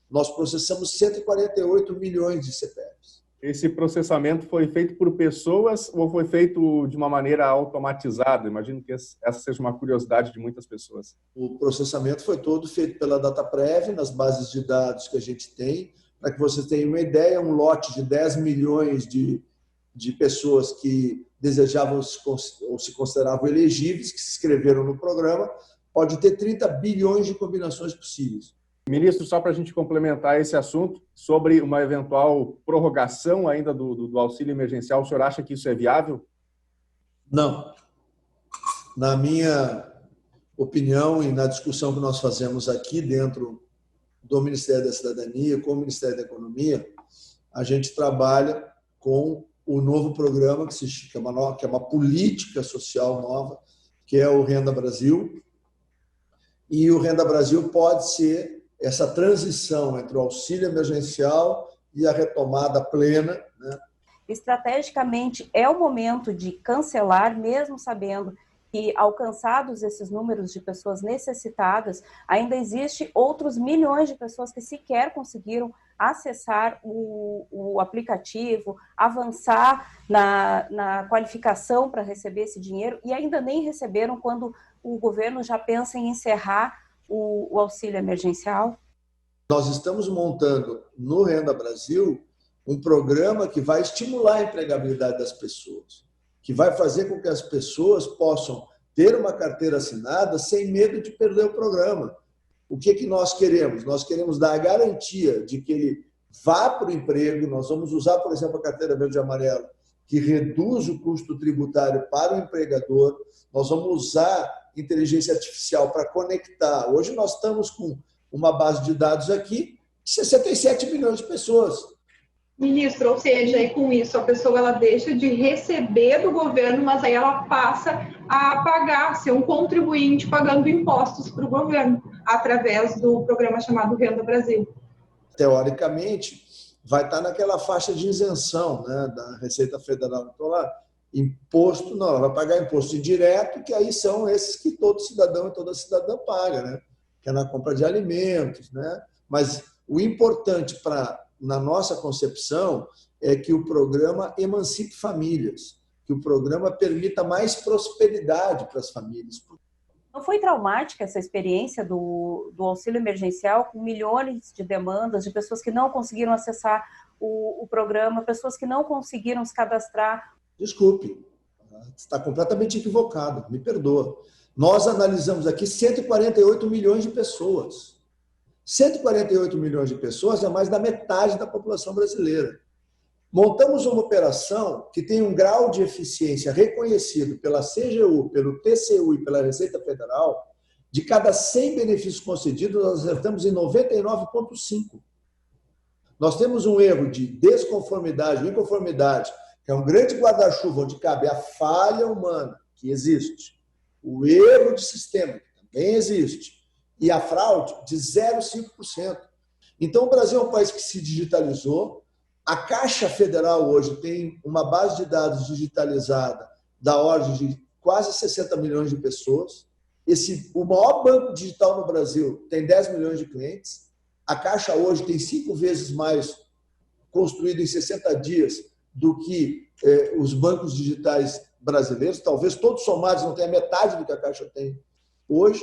Nós processamos 148 milhões de CPFs. Esse processamento foi feito por pessoas ou foi feito de uma maneira automatizada? Imagino que essa seja uma curiosidade de muitas pessoas. O processamento foi todo feito pela Dataprev, nas bases de dados que a gente tem. Para que você tenha uma ideia, um lote de 10 milhões de pessoas que desejavam ou se consideravam elegíveis, que se inscreveram no programa, pode ter 30 bilhões de combinações possíveis. Ministro, só para a gente complementar esse assunto, sobre uma eventual prorrogação ainda do auxílio emergencial, o senhor acha que isso é viável? Não. Na minha opinião e na discussão que nós fazemos aqui dentro do Ministério da Cidadania, com o Ministério da Economia, a gente trabalha com o novo programa que é uma política social nova, que é o Renda Brasil. E o Renda Brasil pode ser essa transição entre o auxílio emergencial e a retomada plena, né? Estrategicamente, é o momento de cancelar, mesmo sabendo que, alcançados esses números de pessoas necessitadas, ainda existe outros milhões de pessoas que sequer conseguiram acessar o aplicativo, avançar na qualificação para receber esse dinheiro e ainda nem receberam quando o governo já pensa em encerrar o auxílio emergencial? Nós estamos montando no Renda Brasil um programa que vai estimular a empregabilidade das pessoas, que vai fazer com que as pessoas possam ter uma carteira assinada sem medo de perder o programa. O que nós queremos? Nós queremos dar a garantia de que ele vá para o emprego. Nós vamos usar, por exemplo, a carteira verde e amarela, que reduz o custo tributário para o empregador. Nós vamos usar inteligência artificial para conectar. Hoje nós estamos com uma base de dados aqui de 67 milhões de pessoas. Ministro, ou seja, aí com isso a pessoa ela deixa de receber do governo, mas aí ela passa a pagar, ser um contribuinte pagando impostos para o governo, através do programa chamado Renda Brasil. Teoricamente, vai estar naquela faixa de isenção, né, da Receita Federal. Então, lá, imposto, não, ela vai pagar imposto indireto, que aí são esses que todo cidadão e toda cidadã paga, né? Que é na compra de alimentos, né? Mas o importante na nossa concepção é que o programa emancipe famílias, que o programa permita mais prosperidade para as famílias. Não foi traumática essa experiência do auxílio emergencial, com milhões de demandas de pessoas que não conseguiram acessar o programa, pessoas que não conseguiram se cadastrar? Desculpe, está completamente equivocado, me perdoa. Nós analisamos aqui 148 milhões de pessoas. 148 milhões de pessoas é mais da metade da população brasileira. Montamos uma operação que tem um grau de eficiência reconhecido pela CGU, pelo TCU e pela Receita Federal. De cada 100 benefícios concedidos, nós acertamos em 99,5. Nós temos um erro de desconformidade, inconformidade, que é um grande guarda-chuva onde cabe a falha humana, que existe, o erro de sistema, que também existe, e a fraude de 0,5%. Então, o Brasil é um país que se digitalizou. A Caixa Federal hoje tem uma base de dados digitalizada da ordem de quase 60 milhões de pessoas. O maior banco digital no Brasil tem 10 milhões de clientes. A Caixa hoje tem 5 vezes mais construído em 60 dias do que os bancos digitais brasileiros. Talvez todos somados não tenham metade do que a Caixa tem hoje.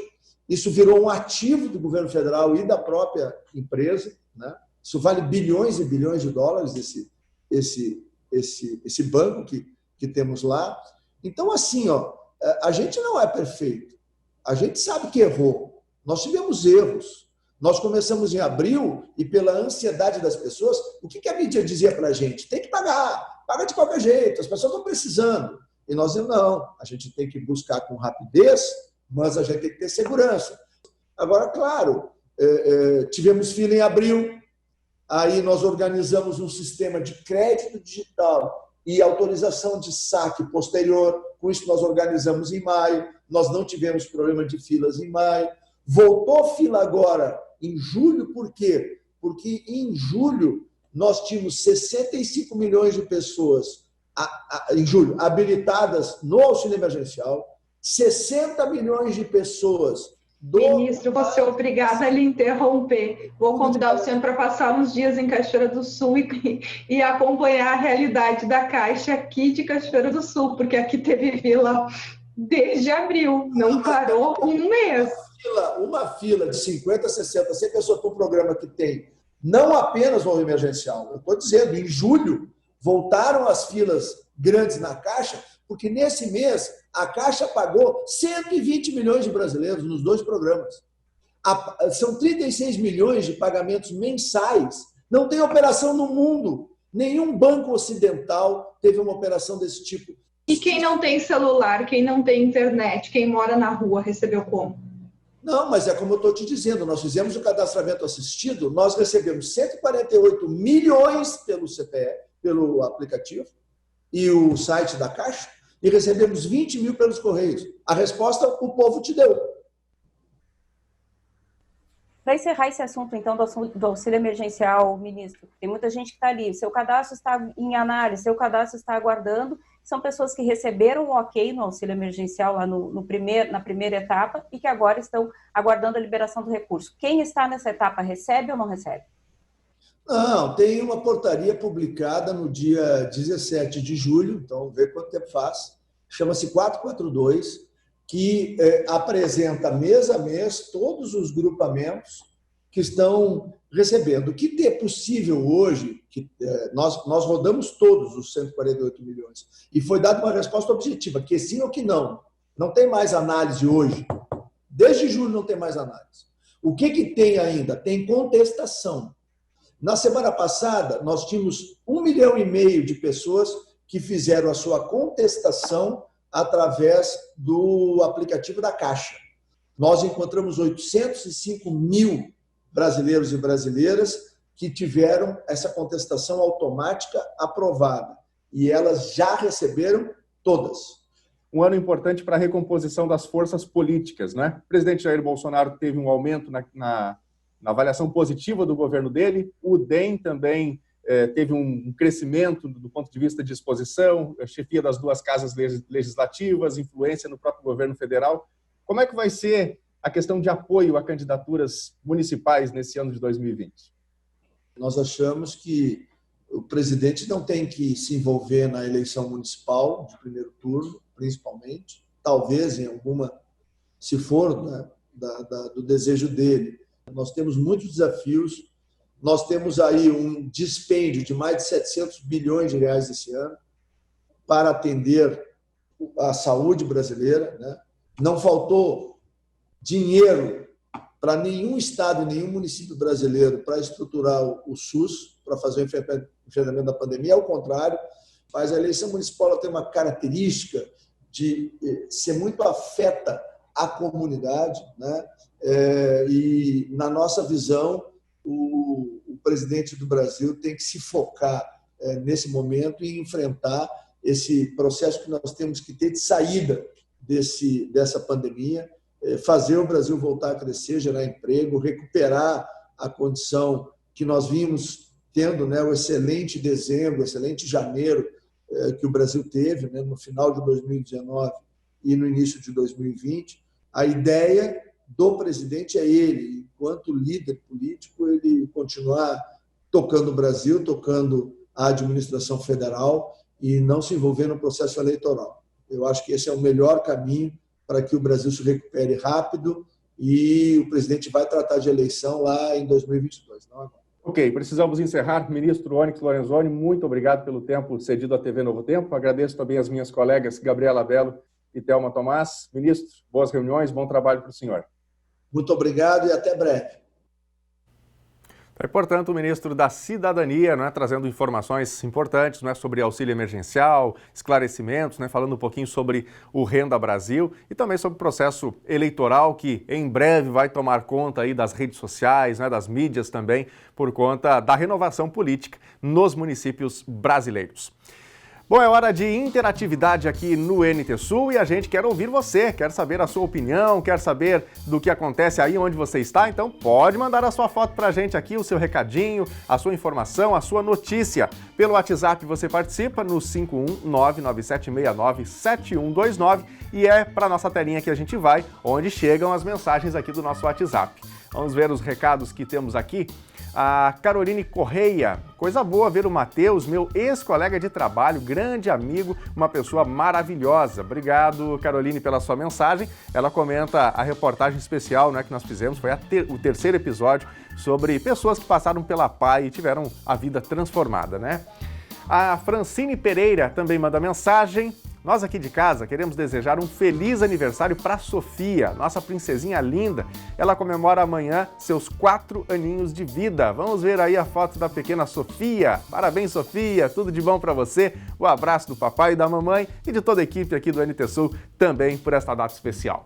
Isso virou um ativo do governo federal e da própria empresa, né? Isso vale bilhões e bilhões de dólares, esse banco que temos lá. Então, assim, a gente não é perfeito. A gente sabe que errou. Nós tivemos erros. Nós começamos em abril e, pela ansiedade das pessoas, o que a mídia dizia para a gente? Tem que pagar, paga de qualquer jeito, as pessoas estão precisando. E nós dizemos, não, a gente tem que buscar com rapidez, mas a gente tem que ter segurança. Agora, claro, tivemos fila em abril, aí nós organizamos um sistema de crédito digital e autorização de saque posterior, com isso nós organizamos em maio, nós não tivemos problema de filas em maio. Voltou fila agora em julho, por quê? Porque em julho nós tínhamos 65 milhões de pessoas em julho habilitadas no auxílio emergencial, 60 milhões de pessoas. Ministro, vou ser obrigada a lhe interromper. Vou convidar o senhor para passar uns dias em Cachoeira do Sul e acompanhar a realidade da Caixa aqui de Cachoeira do Sul, porque aqui teve fila desde abril, não parou um mês. Uma fila de 50, 60, 100 pessoas para um programa que tem não apenas o emergencial. Eu estou dizendo, em julho, voltaram as filas grandes na Caixa, porque nesse mês a Caixa pagou 120 milhões de brasileiros nos 2 programas. São 36 milhões de pagamentos mensais. Não tem operação no mundo. Nenhum banco ocidental teve uma operação desse tipo. E quem não tem celular, quem não tem internet, quem mora na rua, recebeu como? Não, mas é como eu estou te dizendo, nós fizemos o cadastramento assistido, nós recebemos 148 milhões pelo CPE, pelo aplicativo e o site da Caixa, e recebemos 20 mil pelos Correios. A resposta o povo te deu. Para encerrar esse assunto, então, do auxílio emergencial, ministro, tem muita gente que está ali, seu cadastro está em análise, seu cadastro está aguardando, são pessoas que receberam o ok no auxílio emergencial lá na primeira etapa e que agora estão aguardando a liberação do recurso. Quem está nessa etapa recebe ou não recebe? Não, tem uma portaria publicada no dia 17 de julho, então vê quanto tempo faz, chama-se 442, que apresenta mês a mês todos os grupamentos que estão recebendo. O que é possível hoje, que nós rodamos todos os 148 milhões, e foi dada uma resposta objetiva, que sim ou que não. Não tem mais análise hoje. Desde julho não tem mais análise. O que tem ainda? Tem contestação. Na semana passada, nós tínhamos 1,5 milhão de pessoas que fizeram a sua contestação através do aplicativo da Caixa. Nós encontramos 805 mil brasileiros e brasileiras que tiveram essa contestação automática aprovada. E elas já receberam todas. Um ano importante para a recomposição das forças políticas, né? O presidente Jair Bolsonaro teve um aumento na avaliação positiva do governo dele. O DEM também teve um crescimento do ponto de vista de exposição, a chefia das 2 casas legislativas, influência no próprio governo federal. Como é que vai ser a questão de apoio a candidaturas municipais nesse ano de 2020? Nós achamos que o presidente não tem que se envolver na eleição municipal de primeiro turno, principalmente, talvez em alguma, se for, né, do desejo dele. Nós temos muitos desafios, nós temos aí um dispêndio de mais de 700 bilhões de reais esse ano para atender a saúde brasileira, né? Não faltou dinheiro para nenhum estado e nenhum município brasileiro para estruturar o SUS, para fazer o enfrentamento da pandemia. Ao contrário, mas a eleição municipal tem uma característica de ser muito afeta à comunidade, né? E, na nossa visão, o presidente do Brasil tem que se focar nesse momento e enfrentar esse processo que nós temos que ter de saída dessa pandemia, fazer o Brasil voltar a crescer, gerar emprego, recuperar a condição que nós vimos tendo, né, o excelente dezembro, excelente janeiro que o Brasil teve, né, no final de 2019 e no início de 2020. A ideia do presidente é ele, enquanto líder político, ele continuar tocando o Brasil, tocando a administração federal e não se envolver no processo eleitoral. Eu acho que esse é o melhor caminho para que o Brasil se recupere rápido e o presidente vai tratar de eleição lá em 2022, não agora. Ok, precisamos encerrar. Ministro Onyx Lorenzoni, muito obrigado pelo tempo cedido à TV Novo Tempo. Agradeço também às minhas colegas Gabriela Bello e Thelma Tomás. Ministro, boas reuniões, bom trabalho para o senhor. Muito obrigado e até breve. E, portanto, o ministro da Cidadania, trazendo informações importantes, sobre auxílio emergencial, esclarecimentos, falando um pouquinho sobre o Renda Brasil e também sobre o processo eleitoral que em breve vai tomar conta aí das redes sociais, das mídias também, por conta da renovação política nos municípios brasileiros. Bom, é hora de interatividade aqui no NT Sul e a gente quer ouvir você, quer saber a sua opinião, quer saber do que acontece aí onde você está, então pode mandar a sua foto pra gente aqui, o seu recadinho, a sua informação, a sua notícia. Pelo WhatsApp você participa no 51997697129 e é para nossa telinha que a gente vai, onde chegam as mensagens aqui do nosso WhatsApp. Vamos ver os recados que temos aqui. A Caroline Correia, coisa boa ver o Matheus, meu ex-colega de trabalho, grande amigo, uma pessoa maravilhosa. Obrigado, Caroline, pela sua mensagem. Ela comenta a reportagem especial que nós fizemos, foi o terceiro episódio, sobre pessoas que passaram pela PAI e tiveram a vida transformada, A Francine Pereira também manda mensagem. Nós aqui de casa queremos desejar um feliz aniversário para Sofia, nossa princesinha linda. Ela comemora amanhã seus 4 aninhos de vida. Vamos ver aí a foto da pequena Sofia. Parabéns, Sofia, tudo de bom para você. O abraço do papai e da mamãe e de toda a equipe aqui do NT Sul também por esta data especial.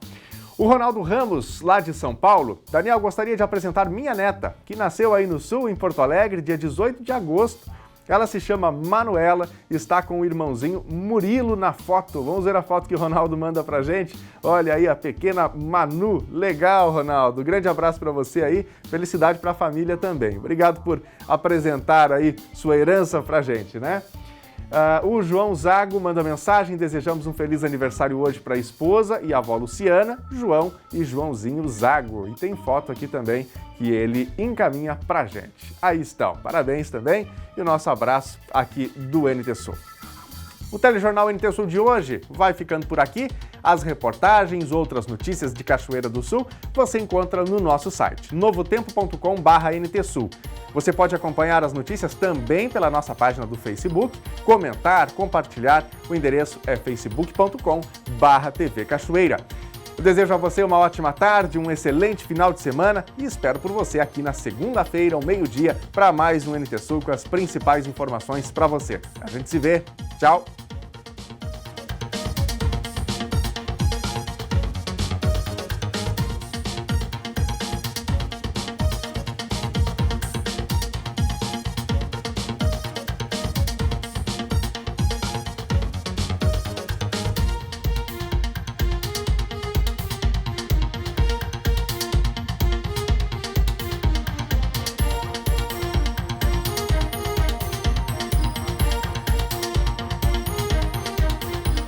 O Ronaldo Ramos, lá de São Paulo. Daniel, gostaria de apresentar minha neta, que nasceu aí no Sul, em Porto Alegre, dia 18 de agosto. Ela se chama Manuela e está com o irmãozinho Murilo na foto. Vamos ver a foto que o Ronaldo manda pra gente? Olha aí a pequena Manu. Legal, Ronaldo. Grande abraço para você aí. Felicidade para a família também. Obrigado por apresentar aí sua herança pra gente, O João Zago manda mensagem, desejamos um feliz aniversário hoje para a esposa e a avó Luciana, João e Joãozinho Zago. E tem foto aqui também que ele encaminha pra gente. Aí estão, parabéns também e o nosso abraço aqui do NT Sul. O telejornal NT Sul de hoje vai ficando por aqui. As reportagens, outras notícias de Cachoeira do Sul, você encontra no nosso site, novotempo.com/NT Sul. Você pode acompanhar as notícias também pela nossa página do Facebook, comentar, compartilhar. O endereço é facebook.com/TV Cachoeira. Eu desejo a você uma ótima tarde, um excelente final de semana e espero por você aqui na segunda-feira, ao meio-dia, para mais um NT Sul com as principais informações para você. A gente se vê. Tchau!